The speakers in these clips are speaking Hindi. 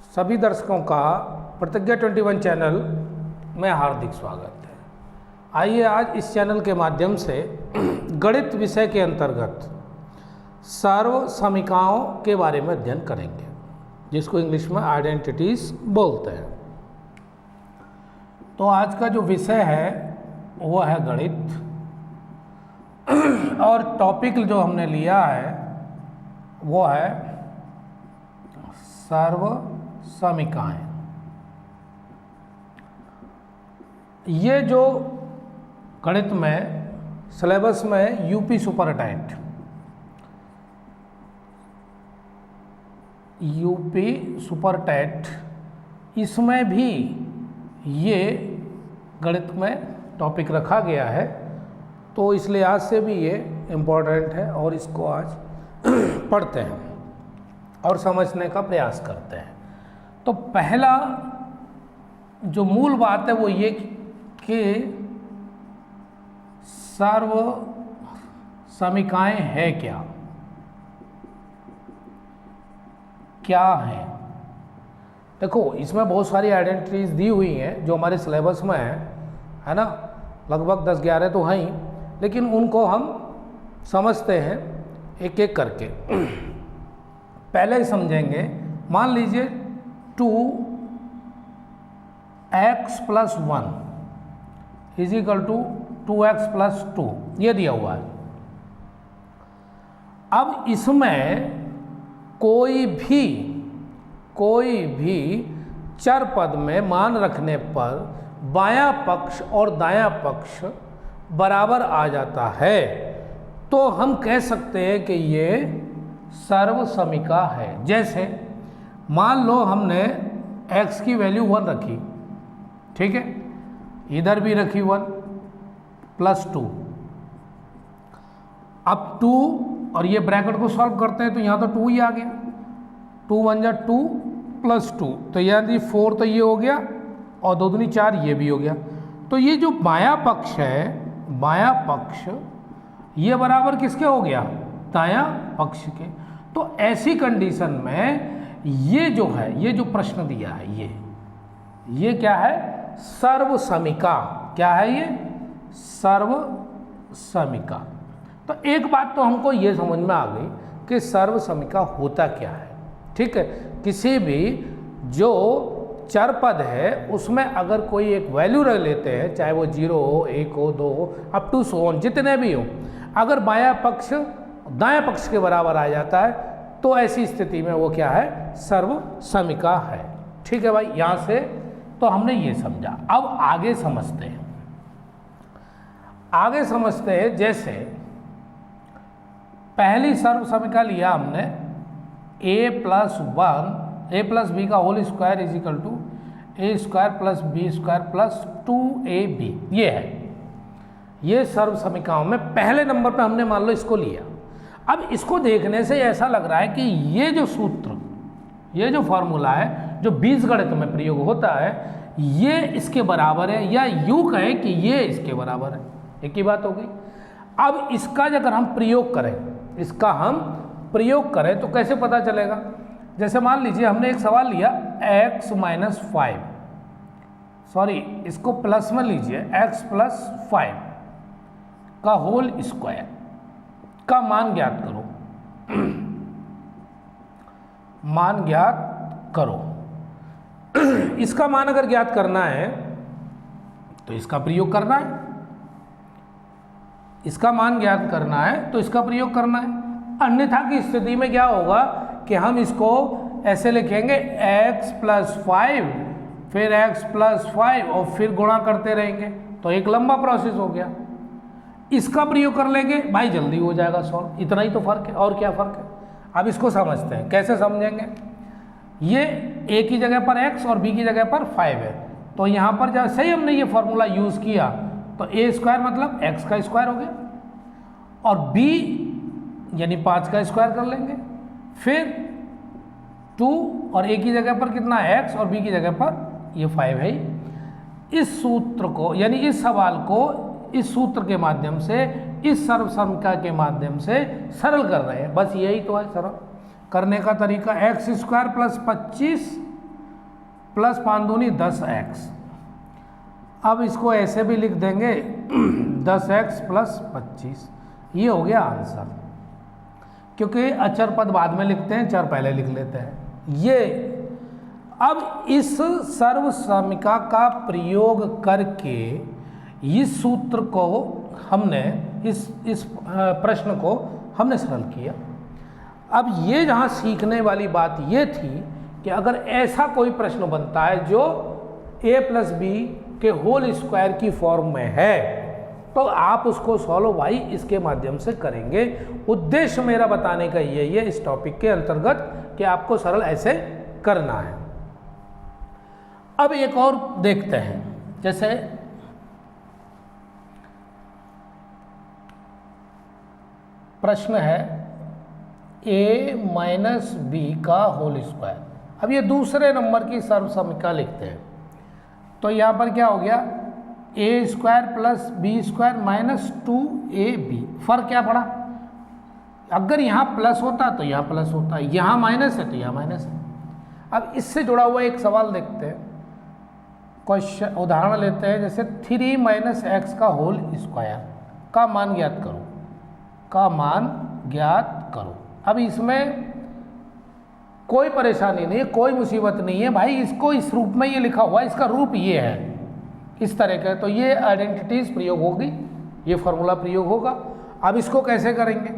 सभी दर्शकों का प्रतिज्ञा 21 चैनल में हार्दिक स्वागत है। आइए आज इस चैनल के माध्यम से गणित विषय के अंतर्गत सार्वसमीकाओं के बारे में अध्ययन करेंगे, जिसको इंग्लिश में आइडेंटिटीज बोलते हैं। तो आज का जो विषय है वो है गणित, और टॉपिक जो हमने लिया है वो है सार्वसमीकाएं। ये जो गणित में सिलेबस में यूपी सुपर टेट, इसमें भी ये गणित में टॉपिक रखा गया है, तो इस लिहाज से भी ये इम्पोर्टेंट है और इसको आज पढ़ते हैं और समझने का प्रयास करते हैं। तो पहला जो मूल बात है वो ये कि सार्वसमीकाएं है क्या है। देखो, इसमें बहुत सारी आइडेंटिटीज दी हुई हैं जो हमारे सिलेबस में है ना, लगभग 10-11 तो हैं ही, लेकिन उनको हम समझते हैं एक एक करके। पहले ही समझेंगे, मान लीजिए 2x + 1 = 2x + 2 ये दिया हुआ है। अब इसमें कोई भी चर पद में मान रखने पर बायां पक्ष और दायां पक्ष बराबर आ जाता है, तो हम कह सकते हैं कि ये सार्वसमीका है। जैसे मान लो हमने x की वैल्यू 1 रखी, ठीक है, इधर भी रखी 1 + 2। अब 2 और ये ब्रैकेट को सॉल्व करते हैं तो यहाँ तो 2 ही आ गया, 2 × 1 = 2 + 2, तो यानी 4 तो ये हो गया और 2 दूनी 4 ये भी हो गया। तो ये जो बायां पक्ष है, बायां पक्ष ये बराबर किसके हो गया? दायां पक्ष के। तो ऐसी कंडीशन में ये जो है, ये जो प्रश्न दिया है, ये क्या है? सर्वसमीका। क्या है ये? सर्वसमीका। तो एक बात तो हमको ये समझ में आ गई कि सर्वसमीका होता क्या है। ठीक है, किसी भी जो चर पद है उसमें अगर कोई एक वैल्यू रख लेते हैं, चाहे वो 0 हो, 1 हो, 2 हो, अप टू सो ऑन, जितने भी हो, अगर बायां पक्ष दायां पक्ष के बराबर आ जाता है तो ऐसी स्थिति में वो क्या है? सर्वसमीका है। ठीक है भाई, यहाँ से तो हमने ये समझा। अब आगे समझते हैं। जैसे पहली सर्वसमीका लिया हमने a + 1 a + b का whole square = a² + b² + 2ab, ये है। ये सर्वसमीकाओं में पहले नंबर पे हमने मान लो इसको लिया। अब इसको देखने से ऐसा लग रहा है कि ये जो सूत्र, ये जो फॉर्मूला है जो बीजगणित में प्रयोग होता है, ये इसके बराबर है, या यूं कहें कि ये इसके बराबर है। एक ही बात हो गई। अब इसका अगर हम प्रयोग करें तो कैसे पता चलेगा? जैसे मान लीजिए हमने एक सवाल लिया x - 5, सॉरी इसको प्लस में लीजिए, x + 5 का होल स्क्वायर का मान ज्ञात करो। इसका मान अगर ज्ञात करना है तो इसका प्रयोग करना है, इसका मान ज्ञात करना है तो इसका प्रयोग करना है। अन्यथा की स्थिति में क्या होगा कि हम इसको ऐसे लिखेंगे x + 5, फिर x + 5 और फिर गुणा करते रहेंगे, तो एक लंबा प्रोसेस हो गया। इसका प्रयोग कर लेंगे, भाई जल्दी हो जाएगा सॉल्व। इतना ही तो फर्क है, और क्या फर्क है? अब इसको समझते हैं। कैसे समझेंगे? ये a की जगह पर x और b की जगह पर 5 है, तो यहाँ पर जैसे ही हमने ये फॉर्मूला यूज किया तो a² मतलब x का स्क्वायर हो गया, और b यानी 5 का स्क्वायर कर लेंगे, फिर 2 और a की जगह पर कितना x और b की जगह पर ये 5 है। इस सूत्र को, यानी इस सवाल को इस सूत्र के माध्यम से, इस सर्वसमीका के माध्यम से सरल कर रहे हैं। बस यही तो है सरल करने का तरीका। x² + 25 प्लस 5 दूनी 10x। अब इसको ऐसे भी लिख देंगे 10x प्लस 25, ये हो गया आंसर। क्योंकि अचर पद बाद में लिखते हैं, चर पहले लिख लेते हैं। ये अब इस सर्वसमीका का प्रयोग करके इस सूत्र को हमने इस प्रश्न को हमने सरल किया। अब ये जहाँ सीखने वाली बात ये थी कि अगर ऐसा कोई प्रश्न बनता है जो a प्लस बी के होल स्क्वायर की फॉर्म में है तो आप उसको सॉल्व भाई इसके माध्यम से करेंगे। उद्देश्य मेरा बताने का यही है इस टॉपिक के अंतर्गत कि आपको सरल ऐसे करना है। अब एक और देखते हैं, जैसे प्रश्न है a माइनस बी का होल स्क्वायर। अब ये दूसरे नंबर की सर्वसमीका लिखते हैं, तो यहाँ पर क्या हो गया, a square plus B square minus 2ab। फर्क क्या पड़ा, अगर यहाँ प्लस होता तो यहाँ प्लस होता, यहाँ माइनस है तो यहाँ माइनस है। अब इससे जुड़ा हुआ एक सवाल देखते हैं, क्वेश्चन उदाहरण लेते हैं, जैसे 3 माइनस एक्स का होल स्क्वायर का मान ज्ञात करो, का मान ज्ञात करो। अब इसमें कोई परेशानी नहीं है, कोई मुसीबत नहीं है भाई, इसको इस रूप में ये लिखा हुआ है, इसका रूप ये है इस तरह का, तो ये आइडेंटिटीज प्रयोग होगी, ये फॉर्मूला प्रयोग होगा। अब इसको कैसे करेंगे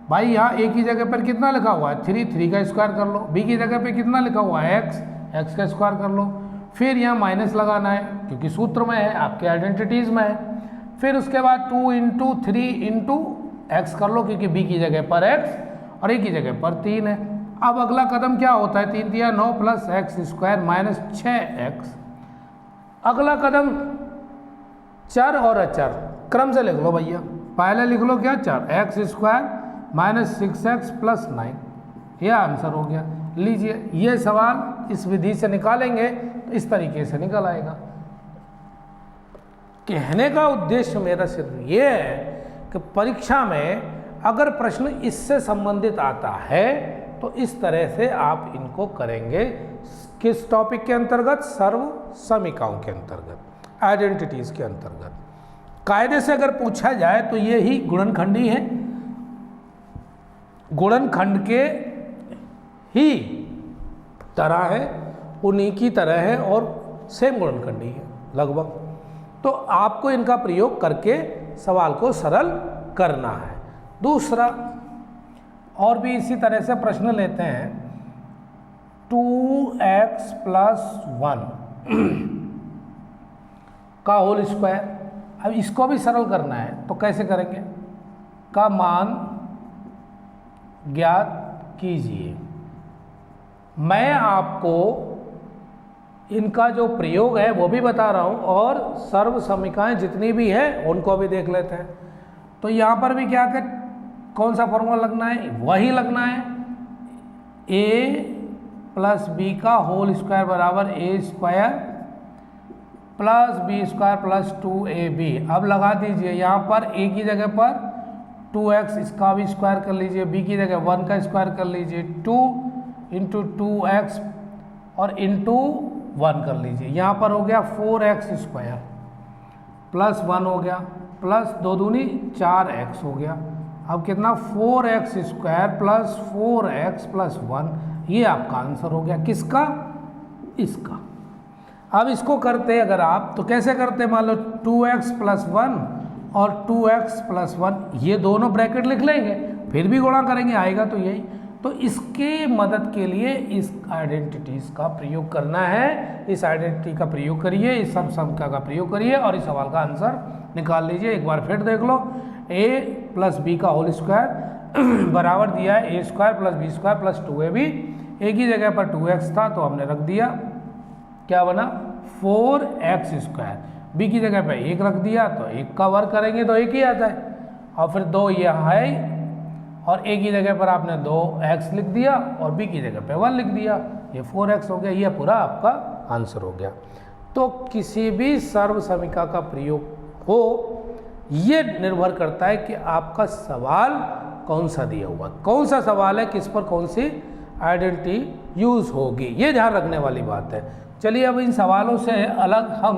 भाई, यहाँ ए की जगह पर कितना लिखा हुआ है 3 का स्क्वायर कर लो, बी की जगह पे कितना लिखा हुआ है एक्स का स्क्वायर कर लो, फिर यहाँ माइनस लगाना है क्योंकि सूत्र में है, आपके आइडेंटिटीज में है, फिर उसके बाद 2 इंटू 3 इंटू एक्स कर लो क्योंकि बी की जगह पर एक्स और ए की जगह पर 3 है। अब अगला कदम क्या होता है, 3 दिया 9 plus x square minus 6x। अगला कदम चर और अचर क्रम से लिख लो भैया, पहले लिख लो क्या, चर x square minus 6x plus 9, यह आंसर हो गया। लीजिए ये सवाल इस विधि से निकालेंगे तो इस तरीके से निकल आएगा। कहने का उद्देश्य मेरा सिर्फ ये है कि परीक्षा में अगर प्रश्न इससे संबंधित आता है तो इस तरह से आप इनको करेंगे। किस टॉपिक के अंतर्गत, सर्व समीकाओं के अंतर्गत, आइडेंटिटीज के अंतर्गत। कायदे से अगर पूछा जाए तो ये ही गुणनखंडी है, गुणनखंड के ही तरह है, उन्हीं की तरह है और सेम गुणनखंडी है लगभग। तो आपको इनका प्रयोग करके सवाल को सरल करना है। दूसरा और भी इसी तरह से प्रश्न लेते हैं, 2x प्लस 1 का होल स्क्वायर। अब इसको भी सरल करना है तो कैसे करेंगे, का मान ज्ञात कीजिए। मैं आपको इनका जो प्रयोग है वो भी बता रहा हूँ और सर्व समीकाएं जितनी भी हैं उनको भी देख लेते हैं। तो यहाँ पर भी क्या कर, कौन सा फॉर्मूला लगना है, वही लगना है, a प्लस बी का होल स्क्वायर बराबर a square plus B square plus 2ab। अब लगा दीजिए, यहाँ पर a की जगह पर 2x, इसका भी स्क्वायर कर लीजिए, b की जगह 1 का स्क्वायर कर लीजिए, 2 इंटू 2x और इंटू 1 कर लीजिए। यहाँ पर हो गया 4x स्क्वायर प्लस 1 हो गया, प्लस 2 दूनी 4x हो गया। अब कितना, 4x square plus 4x plus 1, ये आपका आंसर हो गया। किसका, इसका। अब इसको करते अगर आप तो कैसे करते, मान लो 2x प्लस 1 और 2x प्लस 1, ये दोनों ब्रैकेट लिख लेंगे, फिर भी गुणा करेंगे, आएगा तो यही। तो इसके मदद के लिए इस आइडेंटिटीज का प्रयोग करना है, इस आइडेंटिटी का प्रयोग करिए, इस सर्वसमीका का प्रयोग करिए और इस सवाल का आंसर निकाल लीजिए। एक बार फिर देख लो, a प्लस बी का होल स्क्वायर बराबर दिया है a square plus B square plus 2ab। a की जगह पर 2x था तो हमने रख दिया, क्या बना 4x स्क्वायर, b की जगह पर 1 रख दिया तो 1 का वर्ग करेंगे तो 1 ही आता है, और फिर 2 यहाँ है और a की जगह पर आपने 2x लिख दिया और b की जगह पर 1 लिख दिया, ये 4x हो गया। ये पूरा आपका आंसर हो गया। तो किसी भी सर्व समीका का प्रयोग हो, ये निर्भर करता है कि आपका सवाल कौन सा दिया हुआ, कौन सा सवाल है, किस पर कौन सी आइडेंटिटी यूज होगी, ये ध्यान रखने वाली बात है। चलिए अब इन सवालों से अलग हम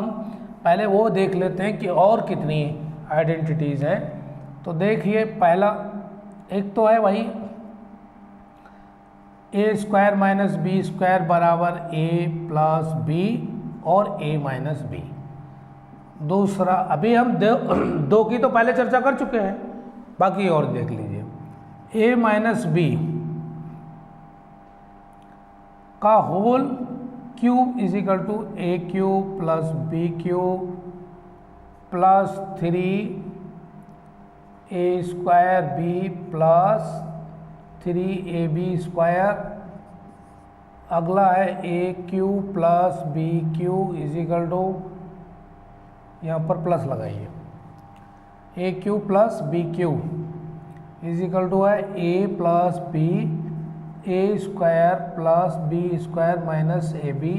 पहले वो देख लेते हैं कि और कितनी आइडेंटिटीज़ हैं। तो देखिए पहला एक तो है वही ए स्क्वायर माइनस बी स्क्वायर बराबर ए प्लस बी और ए माइनस बी। दूसरा अभी हम दो की तो पहले चर्चा कर चुके हैं, बाकी और देख लीजिए। ए माइनस बी का whole cube is equal to a cube plus b cube plus 3 a square b plus 3ab square. अगला है a cube plus b cube is equal to, यहाँ पर प्लस लगाइए, a cube plus b cube is equal to है a plus b a square plus B square minus a b.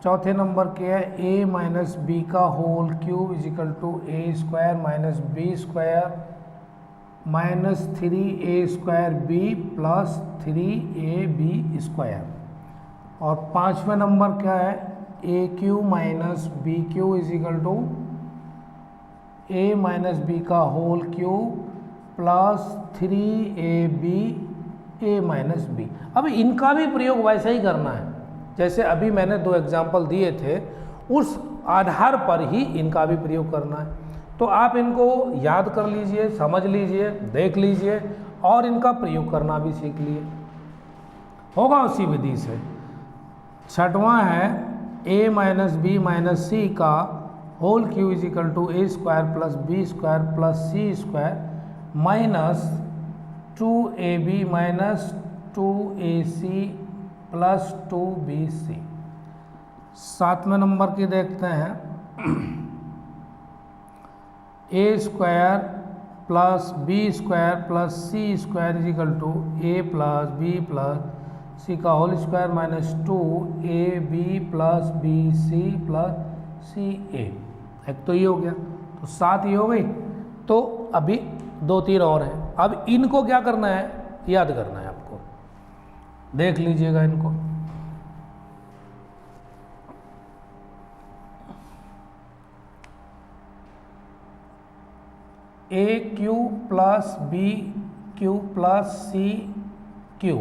चौथे नंबर के है ए माइनस बी का whole cube is equal to A square minus b square minus 3a square b plus 3ab square. और पाँचवें नंबर क्या है a cube minus b cube is equal to a minus B का whole cube plus 3ab a minus b. अब इनका भी प्रयोग वैसे ही करना है जैसे अभी मैंने 2 एग्जाम्पल दिए थे, उस आधार पर ही इनका भी प्रयोग करना है। तो आप इनको याद कर लीजिए, समझ लीजिए, देख लीजिए और इनका प्रयोग करना भी सीख लिए, होगा उसी विधि से। छठवां है a minus b minus c का whole cube is equal to A square plus B square plus C square minus 2ab minus 2ac plus 2bc। सातवें नंबर की देखते हैं a square plus B square plus C square is equal to a plus B plus सी का whole square minus 2ab plus b c plus c a. एक तो ये हो गया, तो 7 ये हो गई। तो अभी 2-3 और हैं। अब इनको क्या करना है, याद करना है आपको, देख लीजिएगा इनको। A cube plus b cube plus c cube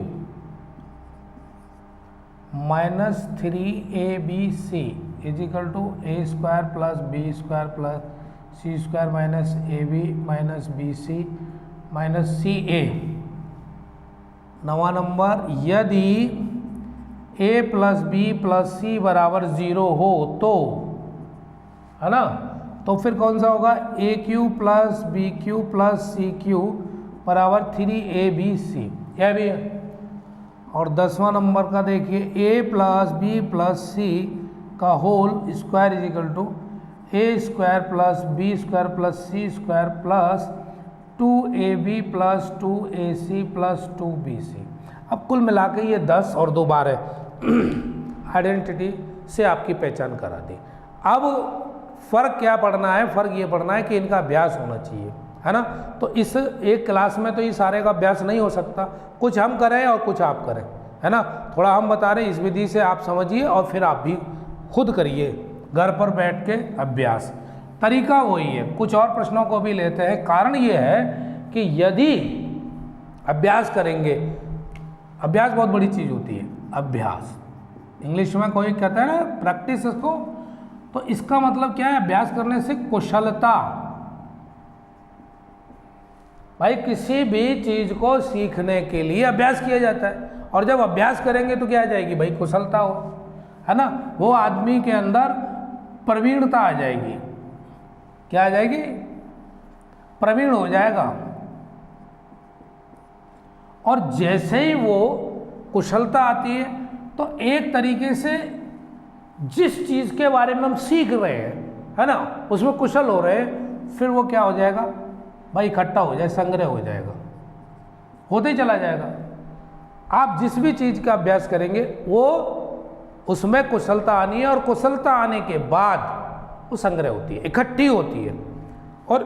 minus 3ab is equal to A square plus B square plus C square minus a b minus b c minus c a. 9वां नंबर यदि a plus B plus c बराबर 0 हो तो, है ना, तो फिर कौन सा होगा a cube plus b cube plus c cube बराबर 3abc, यह भी है। और 10वां नंबर का देखिए ए प्लस बी प्लस सी का whole square is equal to A square plus B square plus C square plus 2ab plus 2ac plus 2bc। अब कुल मिला के ये 10 और 2 बार है आइडेंटिटी से आपकी पहचान करा दी। अब फ़र्क क्या पढ़ना है, फ़र्क ये पढ़ना है कि इनका अभ्यास होना चाहिए, है ना। तो इस एक क्लास में तो ये सारे का अभ्यास नहीं हो सकता, कुछ हम करें और कुछ आप करें, है ना। थोड़ा हम बता रहे हैं, इस विधि से आप समझिए और फिर आप भी खुद करिए घर पर बैठ के अभ्यास। तरीका वही है, कुछ और प्रश्नों को भी लेते हैं। कारण ये है कि यदि अभ्यास करेंगे, अभ्यास बहुत बड़ी चीज़ होती है, अभ्यास इंग्लिश में कोई कहता है ना प्रैक्टिस इसको, तो इसका मतलब क्या है, अभ्यास करने से कुशलता। भाई किसी भी चीज़ को सीखने के लिए अभ्यास किया जाता है, और जब अभ्यास करेंगे तो क्या आ जाएगी भाई, कुशलता हो, है ना। वो आदमी के अंदर प्रवीणता आ जाएगी। क्या आ जाएगी, प्रवीण हो जाएगा। और जैसे ही वो कुशलता आती है तो एक तरीके से जिस चीज़ के बारे में हम सीख रहे हैं, है ना, उसमें कुशल हो रहे हैं, फिर वो क्या हो जाएगा भाई, इकट्ठा हो जाए, संग्रह हो जाएगा, होते ही चला जाएगा। आप जिस भी चीज़ का अभ्यास करेंगे वो उसमें कुशलता आनी है, और कुशलता आने के बाद वो संग्रह होती है, इकट्ठी होती है, और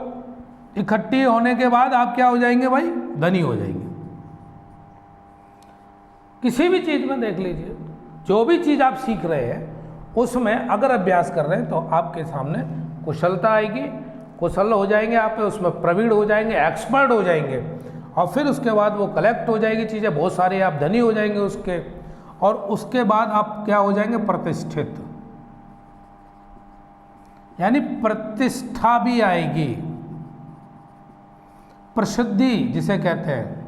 इकट्ठी होने के बाद आप क्या हो जाएंगे भाई, धनी हो जाएंगे। किसी भी चीज़ में देख लीजिए, जो भी चीज़ आप सीख रहे हैं उसमें अगर अभ्यास कर रहे हैं तो आपके सामने कुशलता आएगी, कुशल हो जाएंगे आप, उसमें प्रवीण हो जाएंगे, एक्सपर्ट हो जाएंगे, और फिर उसके बाद वो कलेक्ट हो जाएगी चीज़ें, बहुत सारे आप धनी हो जाएंगे उसके, और उसके बाद आप क्या हो जाएंगे, प्रतिष्ठित, यानी प्रतिष्ठा भी आएगी, प्रसिद्धि जिसे कहते हैं,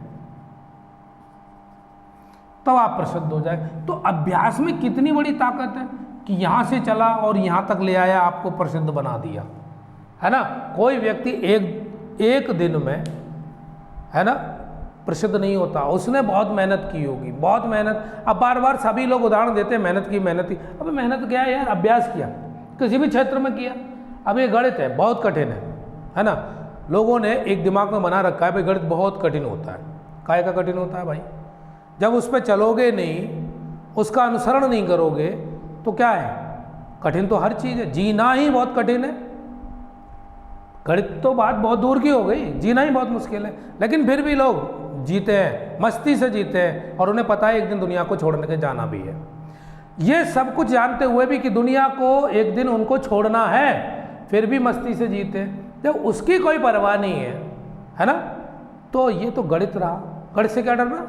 तब आप प्रसिद्ध हो जाए। तो अभ्यास में कितनी बड़ी ताकत है कि यहां से चला और यहां तक ले आया, आपको प्रसिद्ध बना दिया, है ना। कोई व्यक्ति एक दिन में, है ना, प्रसिद्ध नहीं होता, उसने बहुत मेहनत की होगी, बहुत मेहनत। अब बार बार सभी लोग उदाहरण देते हैं मेहनत की, मेहनत की। अब मेहनत क्या है यार, अभ्यास किया, किसी भी क्षेत्र में किया। अब ये गणित है, बहुत कठिन है ना। लोगों ने एक दिमाग में बना रखा है भाई गणित बहुत कठिन होता है। काहे का कठिन होता है भाई, जब उस पर चलोगे नहीं, उसका अनुसरण नहीं करोगे तो क्या है, कठिन तो हर चीज़ है। जीना ही बहुत कठिन है, गणित तो बात बहुत दूर की हो गई, जीना ही बहुत मुश्किल है। लेकिन फिर भी लोग जीते हैं, मस्ती से जीते हैं, और उन्हें पता है एक दिन दुनिया को छोड़ने के जाना भी है। ये सब कुछ जानते हुए भी कि दुनिया को एक दिन उनको छोड़ना है, फिर भी मस्ती से जीते, जब उसकी कोई परवाह नहीं है ना। तो ये तो गणित रहा। गणित से क्या डरना,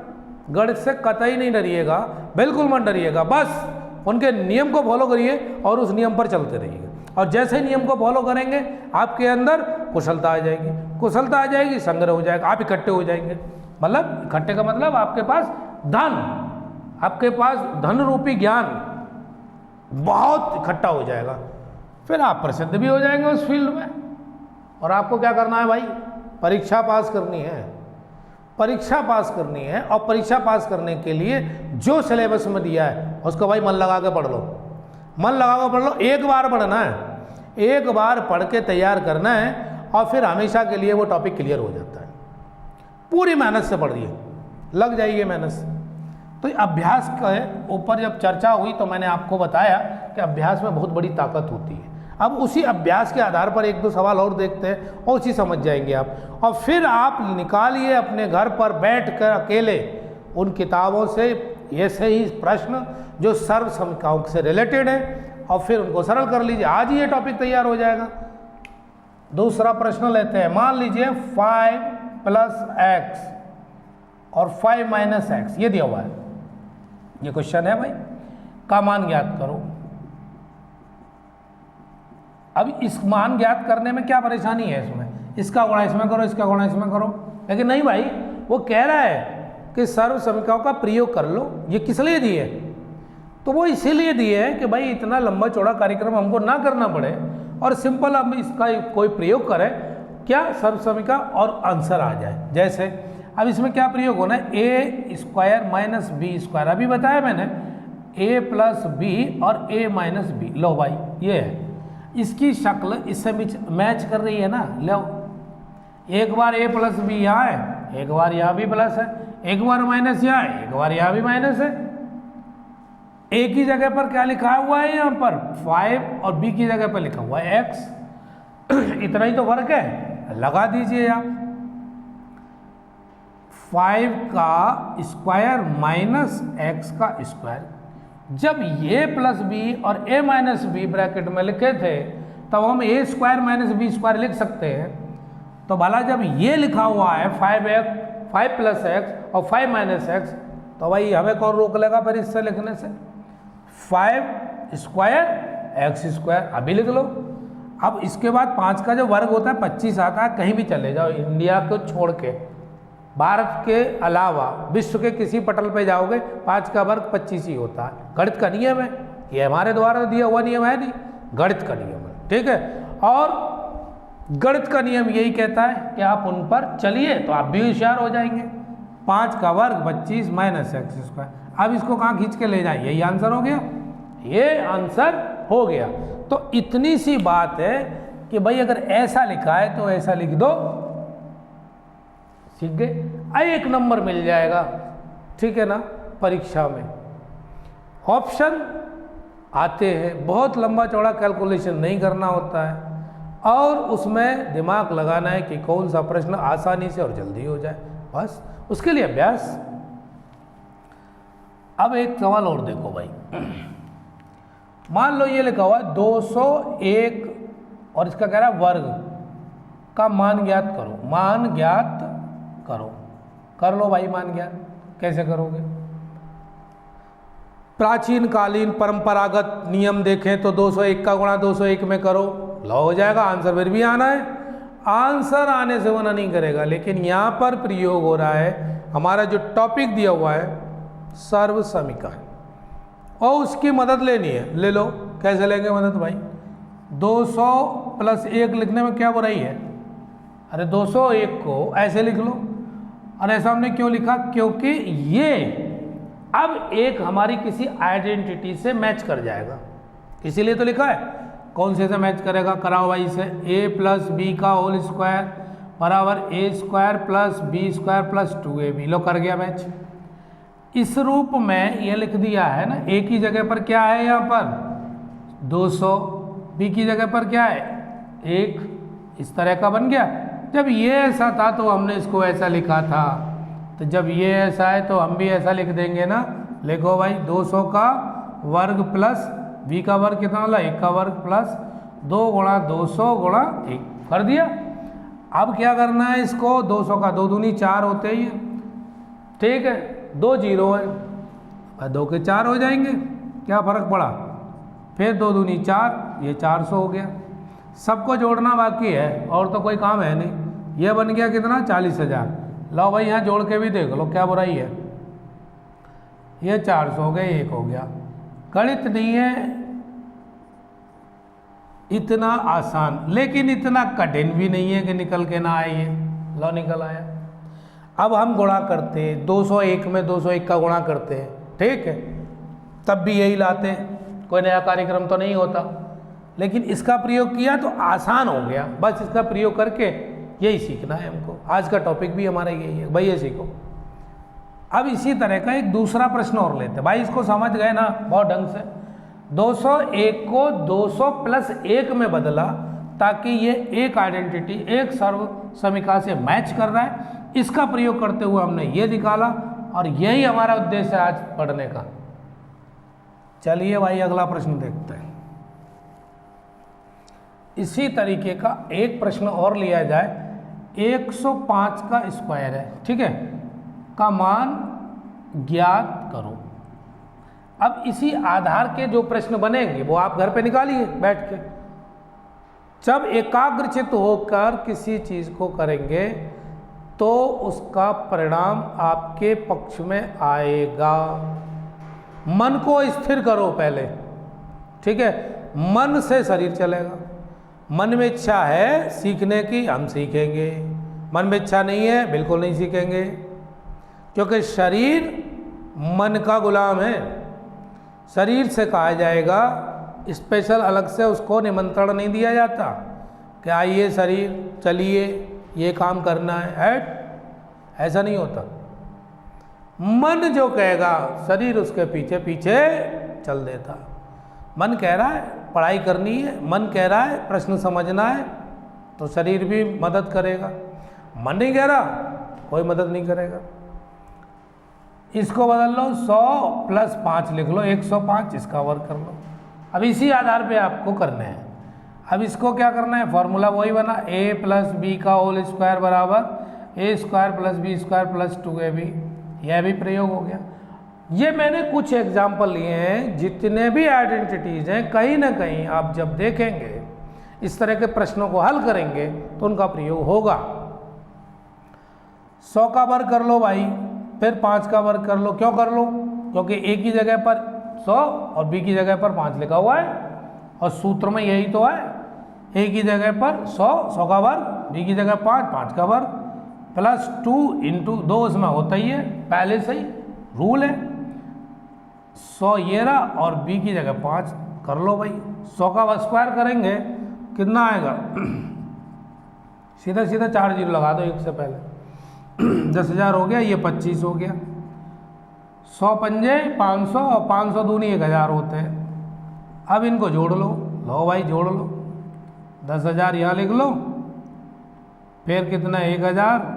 गणित से कतई नहीं डरिएगा, बिल्कुल मत डरिएगा। बस उनके नियम को फॉलो करिए और उस नियम पर चलते रहिए, और जैसे नियम को फॉलो करेंगे आपके अंदर कुशलता आ जाएगी, कुशलता आ जाएगी, संग्रह हो जाएगा, आप इकट्ठे हो जाएंगे। मतलब इकट्ठे का मतलब आपके पास धन, आपके पास धन रूपी ज्ञान बहुत इकट्ठा हो जाएगा, फिर आप प्रसिद्ध भी हो जाएंगे उस फील्ड में। और आपको क्या करना है भाई, परीक्षा पास करनी है, परीक्षा पास करनी है। और परीक्षा पास करने के लिए जो सिलेबस में दिया है उसको भाई मन लगा के पढ़ लो, मन लगा के पढ़ लो। एक बार पढ़ना है, एक बार पढ़ के तैयार करना है, और फिर हमेशा के लिए वो टॉपिक क्लियर हो जाता है। पूरी मेहनत से पढ़िए, लग जाइए मेहनत से। तो अभ्यास के ऊपर जब चर्चा हुई तो मैंने आपको बताया कि अभ्यास में बहुत बड़ी ताकत होती है। अब उसी अभ्यास के आधार पर एक दो सवाल और देखते हैं और उसी समझ जाएंगे आप। और फिर आप निकालिए अपने घर पर बैठकर अकेले उन किताबों से ऐसे ही प्रश्न जो सर्व समीकरणों से रिलेटेड है, और फिर उनको सरल कर लीजिए। आज ही ये टॉपिक तैयार हो जाएगा। दूसरा प्रश्न लेते हैं। मान लीजिए 5 + x और 5 - x ये दिया हुआ है, ये क्वेश्चन है भाई, का मान ज्ञात करो। अब इस मान ज्ञात करने में क्या परेशानी है, इसमें इसका गुणा इसमें करो, इसका गुणा इसमें करो। लेकिन नहीं भाई, वो कह रहा है कि सर्व समीकरणों का प्रयोग कर लो। ये किस लिए दिए, तो वो इसीलिए दिए हैं कि भाई इतना लंबा चौड़ा कार्यक्रम हमको ना करना पड़े, और सिंपल हम इसका कोई प्रयोग करें, क्या सर्व समीकरण और आंसर आ जाए। जैसे अब इसमें क्या प्रयोग होना है, a² - b²। अभी बताया मैंने a + b और a - b। लो भाई ये है, इसकी शक्ल इससे मैच कर रही है ना। लो एक बार a + b यहाँ है, एक बार यहाँ भी प्लस है, एक बार माइनस यहाँ है, एक बार यहाँ भी माइनस है। a की जगह पर क्या लिखा हुआ है यहाँ पर 5, और b की जगह पर लिखा हुआ है x। इतना ही तो फर्क है, लगा दीजिए आप। 5 का स्क्वायर माइनस x का स्क्वायर। जब a + b और a - b ब्रैकेट में लिखे थे तब हम a² - b² लिख सकते हैं। तो भला जब ये लिखा हुआ है 5 + x और 5 - x, तो भाई हमें कौन रोक लेगा फिर इससे लिखने से। 5² x², अभी लिख लो। अब इसके बाद 5 का जो वर्ग होता है 25 आता है। कहीं भी चले जाओ इंडिया को छोड़ के, भारत के अलावा विश्व के किसी पटल पे जाओगे 5 का वर्ग 25 ही होता है। गणित का नियम है, ये हमारे द्वारा दिया हुआ नियम है नहीं, गणित का नियम है, ठीक है। और गणित का नियम यही कहता है कि आप उन पर चलिए तो आप भी होशियार हो जाएंगे। 5 का वर्ग 25 - x²। अब इसको कहाँ खींच के ले जाए, यही आंसर हो गया, ये आंसर हो गया। तो इतनी सी बात है कि भाई अगर ऐसा लिखा है तो ऐसा लिख दो, सीख गए, 1 नंबर मिल जाएगा, ठीक है ना। परीक्षा में ऑप्शन आते हैं, बहुत लंबा चौड़ा कैलकुलेशन नहीं करना होता है, और उसमें दिमाग लगाना है कि कौन सा प्रश्न आसानी से और जल्दी हो जाए, बस उसके लिए अभ्यास। अब एक सवाल और देखो भाई, मान लो ये लिखा हुआ 201 और इसका कह रहा है वर्ग का मान ज्ञात करो, मान ज्ञात करो। कर लो भाई मान ज्ञात, कैसे करोगे? प्राचीन कालीन परंपरागत नियम देखें तो 201 का गुणा 201 में करो, लो हो जाएगा। आंसर फिर भी आना है, आंसर आने से मना नहीं करेगा, लेकिन यहाँ पर प्रयोग हो रहा है, हमारा जो टॉपिक दिया हुआ है सर्व समीकरण है और उसकी मदद लेनी है। ले लो, कैसे लेंगे मदद भाई? 200 + 1 लिखने में क्या बुराई है? अरे 201 को ऐसे लिख लो। और ऐसा हमने क्यों लिखा? क्योंकि ये अब एक हमारी किसी आइडेंटिटी से मैच कर जाएगा, इसीलिए तो लिखा है। कौन से मैच करेगा? कराओ भाई से। a + b का होल स्क्वायर बराबर a² + b² + 2ab। लो कर गया मैच। इस रूप में ये लिख दिया है ना, a की जगह पर क्या है यहाँ पर 200, b की जगह पर क्या है 1, इस तरह का बन गया। जब ये ऐसा था तो हमने इसको ऐसा लिखा था, तो जब ये ऐसा है तो हम भी ऐसा लिख देंगे ना। लिखो भाई 200 का वर्ग प्लस b का वर्ग कितना होला 1 का वर्ग प्लस 2 गुणा 200 गुणा 1 कर दिया। अब क्या करना है इसको? 200 का 2 दूनी 4 होते ही है, ठीक है, 2 0 है, 2 के 4 हो जाएंगे, क्या फर्क पड़ा? फिर 2 दूनी 4, ये 400 हो गया। सबको जोड़ना बाकी है और तो कोई काम है नहीं। ये बन गया कितना 40,000। लो भाई यहाँ जोड़ के भी देख लो, क्या बुराई है? ये 400 हो गए, 1 हो गया। गणित नहीं है इतना आसान, लेकिन इतना कठिन भी नहीं है कि निकल के ना आए। ये लो निकल आया। अब हम गुणा करते हैं 201 में 201 का गुणा करते हैं, ठीक है, तब भी यही लाते हैं, कोई नया कार्यक्रम तो नहीं होता। लेकिन इसका प्रयोग किया तो आसान हो गया, बस इसका प्रयोग करके यही सीखना है हमको। आज का टॉपिक भी हमारा यही है भाई, ये सीखो। अब इसी तरह का एक दूसरा प्रश्न और लेते हैं भाई, इसको समझ गए ना बहुत ढंग से। 201 को 200 + 1 में बदला ताकि ये एक आइडेंटिटी एक सर्व समीकरण से मैच कर रहा है। इसका प्रयोग करते हुए हमने ये निकाला और यही हमारा उद्देश्य है आज पढ़ने का। चलिए भाई अगला प्रश्न देखते हैं। इसी तरीके का एक प्रश्न और लिया जाए। 105 का स्क्वायर है, ठीक है, का मान ज्ञात करो। अब इसी आधार के जो प्रश्न बनेंगे वो आप घर पे निकालिए बैठ के। जब एकाग्रचित्त होकर किसी चीज को करेंगे तो उसका परिणाम आपके पक्ष में आएगा। मन को स्थिर करो पहले, ठीक है, मन से शरीर चलेगा। मन में इच्छा है सीखने की, हम सीखेंगे। मन में इच्छा नहीं है, बिल्कुल नहीं सीखेंगे, क्योंकि शरीर मन का गुलाम है। शरीर से कहा जाएगा, स्पेशल अलग से उसको निमंत्रण नहीं दिया जाता कि आइए शरीर चलिए ये काम करना है, ऐसा नहीं होता। मन जो कहेगा शरीर उसके पीछे पीछे चल देता। मन कह रहा है पढ़ाई करनी है, मन कह रहा है प्रश्न समझना है, तो शरीर भी मदद करेगा। मन नहीं कह रहा, कोई मदद नहीं करेगा। इसको बदल लो, 100 + 5 लिख लो, 105, इसका वर्ग कर लो। अब इसी आधार पे आपको करने हैं। अब इसको क्या करना है? फॉर्मूला वही बना, a + b का होल स्क्वायर बराबर a² + b² + 2ab। यह भी प्रयोग हो गया। ये मैंने कुछ एग्जाम्पल लिए हैं। जितने भी आइडेंटिटीज हैं कहीं ना कहीं आप जब देखेंगे इस तरह के प्रश्नों को हल करेंगे तो उनका प्रयोग होगा। 100 का वर्ग कर लो भाई, फिर 5 का वर्ग कर लो। क्यों कर लो? क्योंकि a की जगह पर 100 और b की जगह पर 5 लिखा हुआ है और सूत्र में यही तो है। a की जगह पर 100 का वर्ग, b की जगह 5 का वर्ग प्लस 2 × 2 उसमें होता ही है, पहले से ही रूल है। 100 ये रहा और b की जगह 5 कर लो भाई। 100 का स्क्वायर करेंगे कितना आएगा? सीधा सीधा 4 जीरो लगा दो एक से पहले। 10,000 हो गया, ये 25 हो गया। 100 पंजे 500 और 500 दूनी 1,000 होते हैं। अब इनको जोड़ लो, लो भाई जोड़ लो। 10,000 यहाँ लिख लो, फिर कितना 1,000,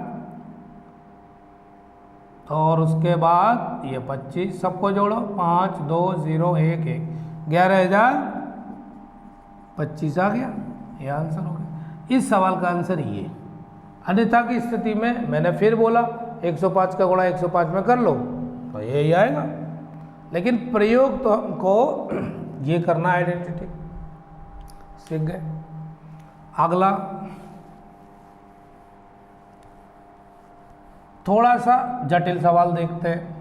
और उसके बाद ये 25 सबको जोड़ो 5 2 0 1 1 11,025 आ गया। ये आंसर हो गया। इस सवाल का आंसर ये। अन्यथा की स्थिति में मैंने फिर बोला 105 का गुणा 105 में कर लो तो यही आएगा, लेकिन प्रयोग तो हमको ये करना आइडेंटिटी। सीख गए। अगला थोड़ा सा जटिल सवाल देखते हैं।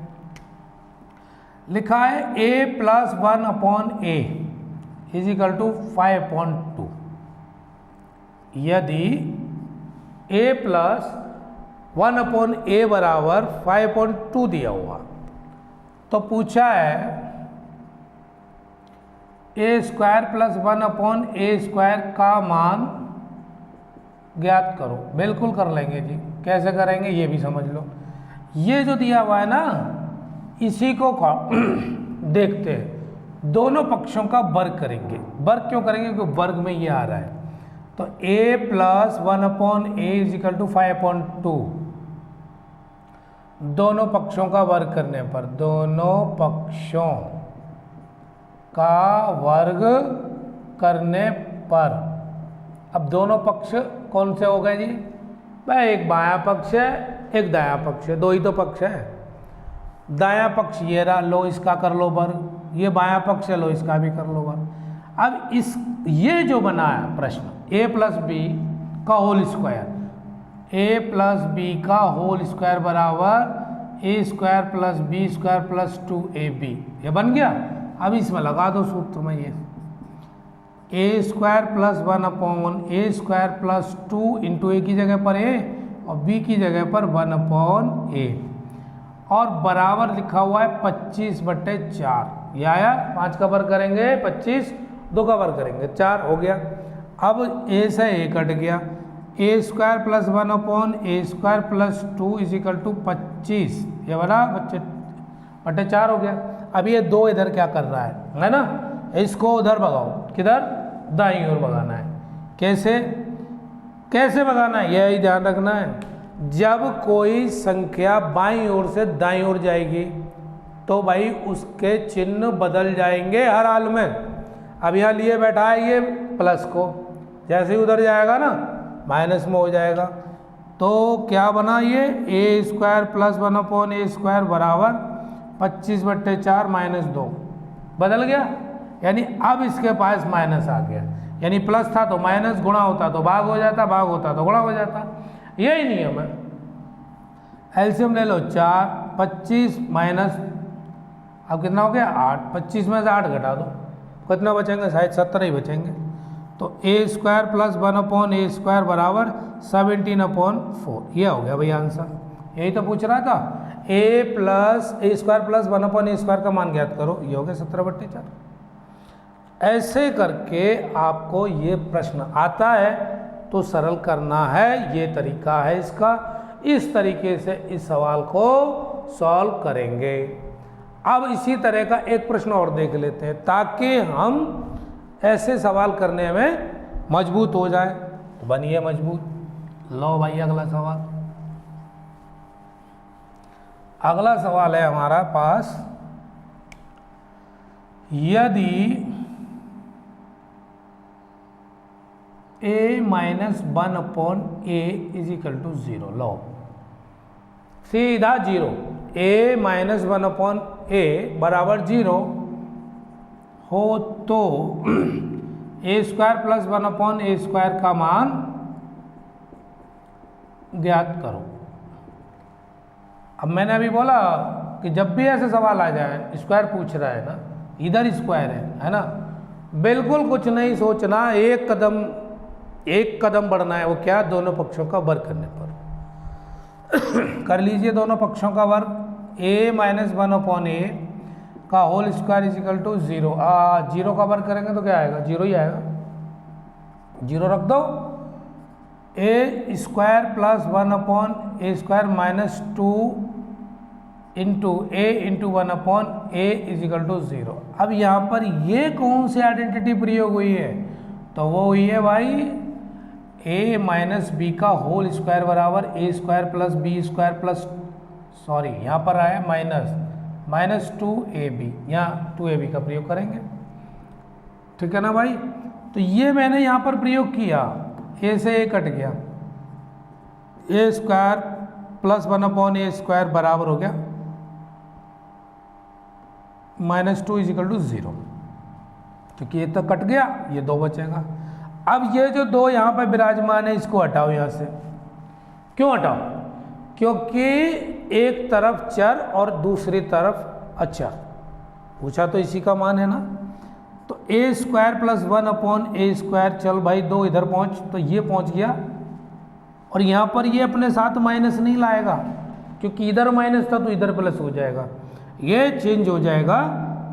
लिखा है a plus 1/a is equal to 5.2। यदि a प्लस 1/a बराबर 5.2 दिया हुआ तो पूछा है a square plus 1/a square का मान ज्ञात करो। बिल्कुल कर लेंगे जी। कैसे करेंगे ये भी समझ लो। ये जो दिया हुआ है ना इसी को देखते हैं। दोनों पक्षों का वर्ग करेंगे। वर्ग क्यों करेंगे? क्योंकि वर्ग में ये आ रहा है। तो a plus 1/a is equal to 5.2। दोनों पक्षों का वर्ग करने पर, दोनों पक्षों का वर्ग करने पर, अब दोनों पक्ष कौन से हो गए जी? भाई एक बायां पक्ष है एक दायां पक्ष है, दो ही तो पक्ष है। दायां पक्ष ये रहा, लो इसका कर लो वर्ग। ये बायां पक्ष है, लो इसका भी कर लो वर्ग। अब इस ये जो बना है प्रश्न a प्लस बी का whole square, a plus B का होल स्क्वायर बराबर a square plus B square plus 2ab, ये बन गया। अब इसमें लगा दो सूत्र में ये a square plus 1/a square plus 2 into a की जगह पर a और b की जगह पर 1/a और बराबर लिखा हुआ है 25/4। ये आया। 5 का वर्ग करेंगे 25, 2 का वर्ग करेंगे 4, हो गया। अब a से a कट गया। a square plus 1/a square plus 2 is equal to 25, ये बना 25/4 हो गया। अब ये 2 इधर क्या कर रहा है ना? इसको उधर भगाओ। किधर? दाईं ओर भगाना है। कैसे कैसे भगाना है यही ध्यान रखना है। जब कोई संख्या बाईं ओर से दाईं ओर जाएगी तो भाई उसके चिन्ह बदल जाएंगे हर हाल में। अब यहाँ लिए बैठा है ये प्लस को, जैसे ही उधर जाएगा ना माइनस में हो जाएगा। तो क्या बना ये a square plus 1/a square बराबर 25/4 माइनस 2 बदल गया। यानी अब इसके पास माइनस आ गया। यानी प्लस था तो माइनस, गुणा होता तो भाग हो जाता, भाग होता तो गुणा हो जाता। यही नियम है। एलसीएम ले लो 4, 25 माइनस, अब कितना हो गया 8। 25 में से 8 घटा दो, कितना बचेंगे? शायद 17 ही बचेंगे। तो a square plus 1/a square बराबर 17/4, ये हो गया भाई आंसर। यही तो पूछ रहा था। a square plus 1/a square का मान ज्ञात करो, ये हो गया 17/4। ऐसे करके आपको ये प्रश्न आता है तो सरल करना है। ये तरीका है इसका। इस तरीके से इस सवाल को सॉल्व करेंगे। अब इसी तरह का एक प्रश्न और देख लेते हैं ताकि हम ऐसे सवाल करने में मजबूत हो जाए। तो बनिए मजबूत। लो भाई अगला सवाल। अगला सवाल है हमारा पास, यदि a minus 1/a is equal to 0, लो सीधा 0, a माइनस 1/a बराबर 0 हो तो a square plus 1/a square का मान ज्ञात करो। अब मैंने अभी बोला कि जब भी ऐसे सवाल आ जाए, स्क्वायर पूछ रहा है ना, इधर स्क्वायर है ना, बिल्कुल कुछ नहीं सोचना, एक कदम बढ़ना है। वो क्या? दोनों पक्षों का वर्ग करने पर। कर लीजिए दोनों पक्षों का वर्ग। a माइनस 1/a का whole square is equal to 0। 0 का वर्ग करेंगे तो क्या आएगा? 0 ही आएगा। 0 रख दो। a square plus 1/a square minus 2 into a into 1/a is equal to 0। अब यहाँ पर ये कौन सी आइडेंटिटी प्रयोग हुई है? तो वो हुई है भाई a माइनस बी का होल स्क्वायर बराबर a square plus B square plus sorry यहाँ पर आया माइनस 2ab, यहाँ 2ab का प्रयोग करेंगे, ठीक है ना भाई। तो ये मैंने यहाँ पर प्रयोग किया, a से a कट गया, a स्क्वायर प्लस 1/a² बराबर हो गया -2 = 0, क्योंकि ये तो कट गया, ये 2 बचेगा। अब ये जो 2 यहाँ पर विराजमान है इसको हटाओ यहाँ से। क्यों हटाओ? क्योंकि एक तरफ चर और दूसरी तरफ अचर, पूछा तो इसी का मान है ना। तो a² + 1/a², चल भाई 2 इधर पहुँच, तो ये पहुँच गया, और यहाँ पर ये अपने साथ माइनस नहीं लाएगा, क्योंकि इधर माइनस था तो इधर प्लस हो जाएगा, ये चेंज हो जाएगा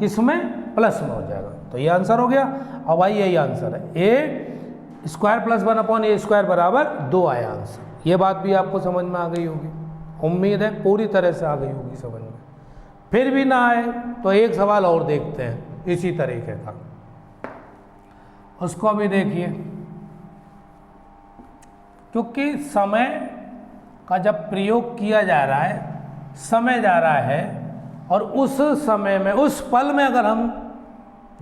किसमें? प्लस में हो जाएगा। तो ये आंसर हो गया। अब भाई यही आंसर है, a² + 1/a² बराबर 2 आया आंसर। ये बात भी आपको समझ में आ गई होगी, उम्मीद है पूरी तरह से आ गई होगी समझ में। फिर भी ना आए तो एक सवाल और देखते हैं इसी तरीके का, उसको भी देखिए। क्योंकि समय का जब प्रयोग किया जा रहा है, समय जा रहा है, और उस समय में, उस पल में, अगर हम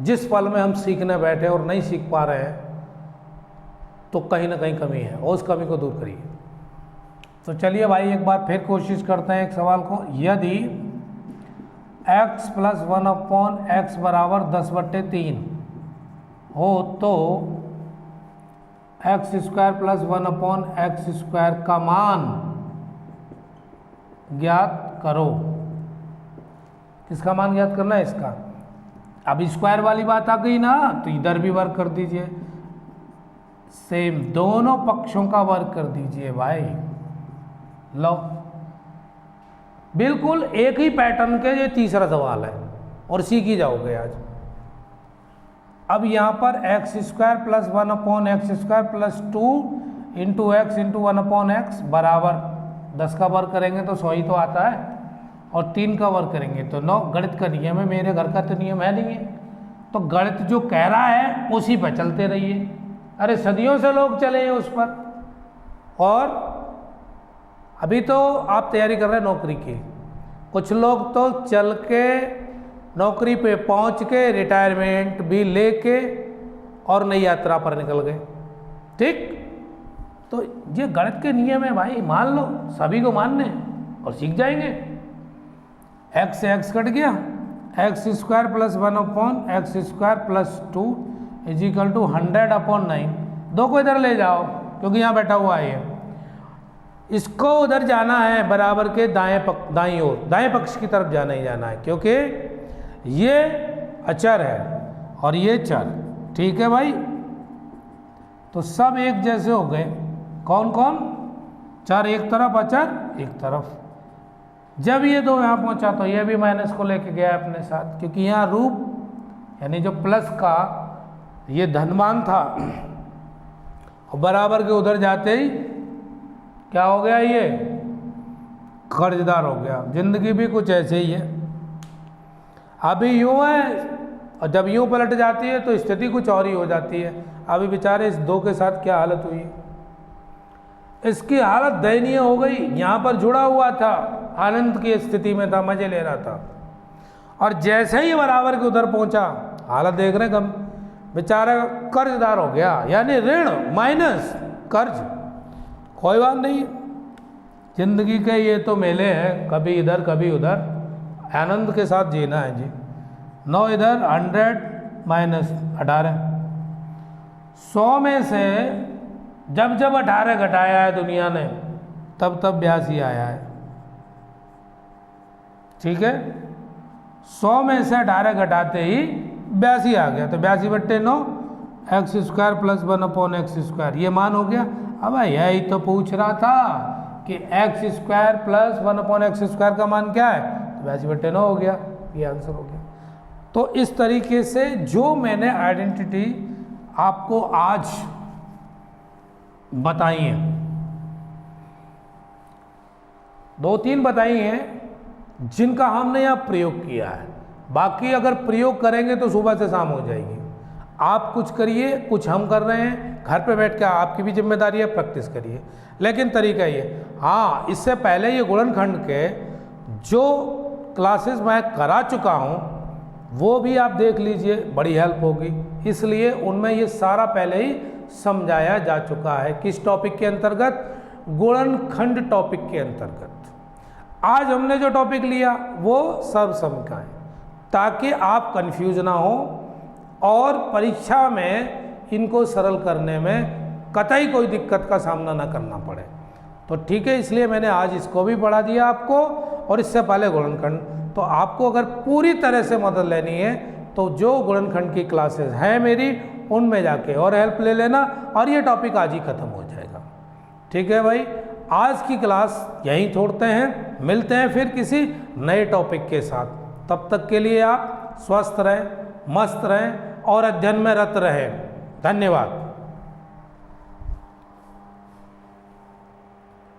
जिस पल में हम सीखने बैठे और नहीं सीख पा रहे हैं, तो कहीं ना कहीं कमी है, और उस कमी को दूर करिए। तो चलिए भाई एक बार फिर कोशिश करते हैं एक सवाल को। यदि x + 1/x बराबर 10/3 हो तो x² + 1/x² का मान ज्ञात करो। किसका मान ज्ञात करना है? इसका। अब स्क्वायर वाली बात आ गई ना, तो इधर भी वर्क कर दीजिए, सेम दोनों पक्षों का वर्क कर दीजिए भाई। लो, बिल्कुल एक ही पैटर्न के ये तीसरा सवाल है और सीख ही जाओगे आज। अब यहाँ पर x² + 1/x² + 2 × x × 1/x बराबर 10 का वर्क करेंगे तो 100 ही तो आता है, और 3 का वर्क करेंगे तो 9। गणित का नियम है, मेरे घर का तो नियम है नहीं है, तो गणित जो कह रहा है उसी पर चलते रहिए। अरे सदियों से लोग चले हैं उस पर, और अभी तो आप तैयारी कर रहे हैं नौकरी की, कुछ लोग तो चल के नौकरी पे पहुंच के रिटायरमेंट भी लेके और नई यात्रा पर निकल गए। ठीक, तो ये गणित के नियम है भाई, मान लो, सभी को मानने और सीख जाएंगे। x से x कट गया, x² + 1/x² + 2 = 100/9। 2 को इधर ले जाओ क्योंकि यहाँ बैठा हुआ है ये, इसको उधर जाना है बराबर के दाएं ओर, दाएं पक्ष की तरफ जाना ही जाना है, क्योंकि ये अचर है और ये चर। ठीक है भाई, तो सब एक जैसे हो गए। कौन कौन? चर एक तरफ, अचर एक तरफ। जब ये 2 यहाँ पहुँचा तो ये भी माइनस को लेके गया अपने साथ, क्योंकि यहाँ रूप यानी जो प्लस का ये धनमान था, और बराबर के उधर जाते ही क्या हो गया? ये कर्जदार हो गया। जिंदगी भी कुछ ऐसे ही है, अभी यूं है और जब यूं पलट जाती है तो स्थिति कुछ और ही हो जाती है। अभी बेचारे इस 2 के साथ क्या हालत हुई, इसकी हालत दयनीय हो गई। यहाँ पर जुड़ा हुआ था, आनंद की स्थिति में था, मजे ले रहा था, और जैसे ही बराबर के उधर पहुंचा, हालत देख रहे कम, बेचारा कर्जदार हो गया, यानी ऋण माइनस कर्ज। कोई बात नहीं, जिंदगी के ये तो मेले हैं, कभी इधर कभी उधर, आनंद के साथ जीना है जी। 9 इधर, 100 माइनस 18, 100 में से जब जब 18 घटाया है दुनिया ने, तब तब 82 आया है। ठीक है, 100 में से 18 घटाते ही 82 आ गया, तो 82/9 x² + 1/x², ये मान हो गया। अब यही तो पूछ रहा था कि x² + 1/x² का मान क्या है, तो 82/9 हो गया, ये आंसर हो गया। तो इस तरीके से जो मैंने आइडेंटिटी आपको आज बताई है, 2-3 बताई हैं जिनका हमने यहाँ प्रयोग किया है। बाकी अगर प्रयोग करेंगे तो सुबह से शाम हो जाएगी। आप कुछ करिए, कुछ हम कर रहे हैं, घर पे बैठ के आपकी भी जिम्मेदारी है, प्रैक्टिस करिए। लेकिन तरीका ये, हाँ, इससे पहले ये गुणनखंड के जो क्लासेस मैं करा चुका हूँ वो भी आप देख लीजिए, बड़ी हेल्प होगी। इसलिए उनमें ये सारा पहले ही समझाया जा चुका है। किस टॉपिक के अंतर्गत? गुणनखंड टॉपिक के अंतर्गत। आज हमने जो टॉपिक लिया वो सर्वसमीकरण, ताकि आप कंफ्यूज ना हो और परीक्षा में इनको सरल करने में कतई कोई दिक्कत का सामना ना करना पड़े। तो ठीक है, इसलिए मैंने आज इसको भी पढ़ा दिया आपको, और इससे पहले गुणनखंड। तो आपको अगर पूरी तरह से मदद लेनी है तो जो गुणनखंड की क्लासेस हैं मेरी, उनमें जाके और हेल्प ले लेना, और ये टॉपिक आज ही ख़त्म हो जाएगा। ठीक है भाई, आज की क्लास यहीं छोड़ते हैं, मिलते हैं फिर किसी नए टॉपिक के साथ। तब तक के लिए आप स्वस्थ रहें, मस्त रहें और अध्ययन में रत रहें। धन्यवाद।